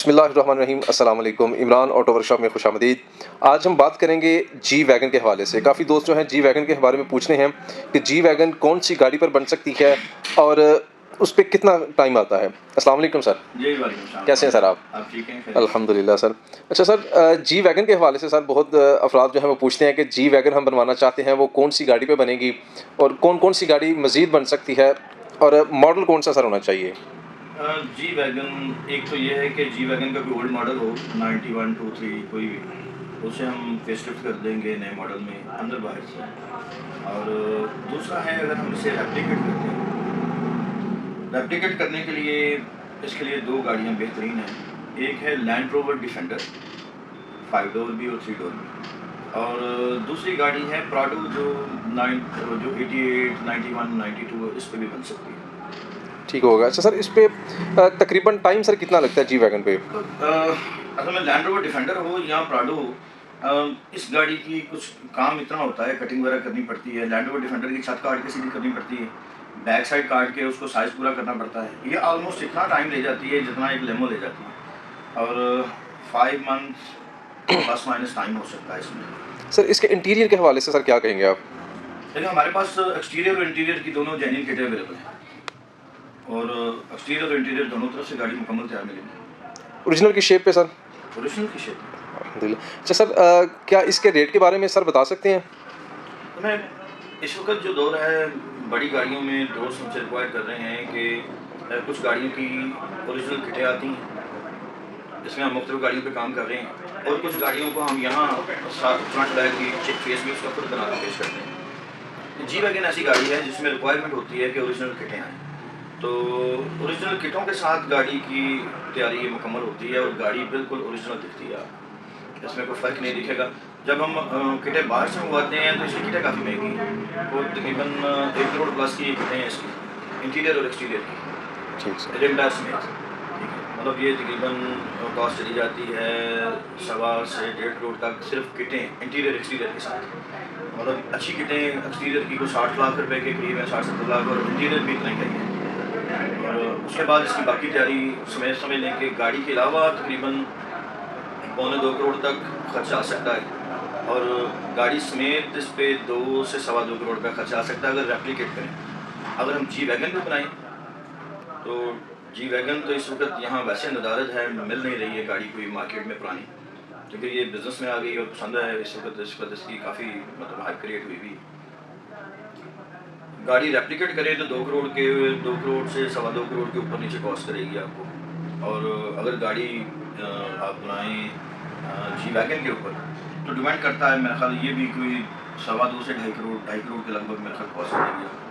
बिस्मिल्लाहिर्रहमानिर्रहीम अस्सलाम वालेकुम। इमरान ऑटो वर्कशॉप में खुशामदीद। आज हम बात करेंगे जी वैगन के हवाले से। काफ़ी दोस्त जो हैं जी वैगन के बारे में पूछने हैं कि जी वैगन कौन सी गाड़ी पर बन सकती है और उस पे कितना टाइम आता है। अस्सलाम वालेकुम सर। जी वालेकुम सलाम। कैसे हैं सर आप? ठीक हैं? खैरियत से? अल्हम्दुलिल्लाह सर। अच्छा सर, जी वैगन के हवाले से सर बहुत अफराद जो हैं वो पूछते हैं कि जी वैगन हम बनवाना चाहते हैं, वो कौन सी गाड़ी पे बनेगी और कौन-कौन सी गाड़ी मज़ीद बन सकती है और मॉडल कौन सा सर होना चाहिए? जी वैगन एक तो ये है कि जी वैगन का कोई ओल्ड मॉडल हो 91, 23 कोई भी, उसे हम फेसलिफ्ट कर देंगे नए मॉडल में अंदर बाहर से। और दूसरा है अगर हम इसे रेप्लिकेट करते हैं, रेप्लिकेट करने के लिए इसके लिए दो गाड़ियाँ बेहतरीन हैं। एक है लैंड रोवर डिफेंडर 5 डोर भी और 3 डोर भी, और दूसरी गाड़ी है प्राडो जो 88, 91, 92 इस पर भी बन सकती है। ठीक होगा। अच्छा सर, इस पे तकरीबन टाइम सर कितना लगता है जी वैगन पे? तो असल में लैंड रोवर डिफेंडर हो या प्राडो हो, इस गाड़ी की कुछ काम इतना होता है, कटिंग वगैरह करनी पड़ती है। लैंड रोवर डिफेंडर की छत काट के सीधी करनी पड़ती है, बैक साइड काट के उसको साइज़ पूरा करना पड़ता है। ये ऑलमोस्ट इतना टाइम ले जाती है जितना एक लेमो ले जाती है, और 5 मंथ प्लस माइनस टाइम हो सकता है इसमें। सर इसके इंटीरियर के हवाले से सर क्या कहेंगे आप? लेकिन हमारे पास एक्सटीरियर और इंटीरियर की दोनों जेन्युइन किटें अवेलेबल हैं, और एक्सटीरियर और इंटीरियर दोनों तरफ से गाड़ी मुकम्मल तैयार मिलेगी। ओरिजिनल की शेप पे सर? ओरिजिनल की शेप। अल्हम्दुलिल्लाह। अच्छा सर, क्या इसके रेट के बारे में सर बता सकते हैं? तो मैं इस वक्त जो दौर है, बड़ी गाड़ियों में दोस्त हमसे रिक्वायर कर रहे हैं कि कुछ गाड़ियों की ओरिजिनल किटें आती हैं जिसमें हम मुख्तलिफ गाड़ियों पे काम कर रहे हैं, और कुछ गाड़ियों को हम यहाँ फ्रंट बैक की चेक फेस भी उसका खुद बना के पेश करते हैं। जी वैगन ऐसी गाड़ी है जिसमें रिक्वायरमेंट होती है कि ओरिजिनल किटें आएँ, तो ओरिजिनल किटों के साथ गाड़ी की तैयारी मुकम्मल होती है और गाड़ी बिल्कुल ओरिजिनल दिखती है। इसमें कोई फ़र्क नहीं दिखेगा। जब हम किटें बाहर से मंगवाते हैं तो इसकी किटें काफ़ी महंगी हैं, वो तकरीबन 1 करोड़ प्लस की किटें हैं इसकी, इंटीरियर और एक्सटीरियर की, ठीक सर। रिम टायर समेत। ठीक है, मतलब ये तकरीबन कॉस्ट चली जाती है 1.25 से 1.5 करोड़ तक सिर्फ किटें इंटीरियर एक्सटीरियर के साथ। मतलब अच्छी किटें एक्सटीरियर की कोई 60 लाख रुपए के करीब है, 60-70 लाख, और इंटीरियर भी इतना ही का ही है। और उसके बाद इसकी बाकी तैयारी समझ लें कि गाड़ी के अलावा तकरीबन 1.25-2 करोड़ तक खर्चा आ सकता है, और गाड़ी समेत इस पे 2 से 2.25 करोड़ रुपया खर्चा आ सकता है अगर रेप्लिकेट करें। अगर हम जी वैगन पे बनाएं तो जी वैगन तो इस वक्त यहाँ वैसे नदारद है, मिल नहीं रही है गाड़ी कोई मार्केट में पुरानी, क्योंकि ये बिज़नेस में आ गई और पसंद है इस वक्त इसकी काफ़ी मतलब हाइप क्रिएट हुई भी। गाड़ी रेप्लिकेट करें तो 2 करोड़ से 2.25 करोड़ के ऊपर नीचे कॉस्ट करेगी आपको। और अगर गाड़ी आप बनाएं जी वैगन के ऊपर तो डिपेंड करता है, मेरा ख्याल ये भी कोई 2.25 से 2.5 करोड़ के लगभग मेरे ख्याल कॉस्ट करेगी आपको।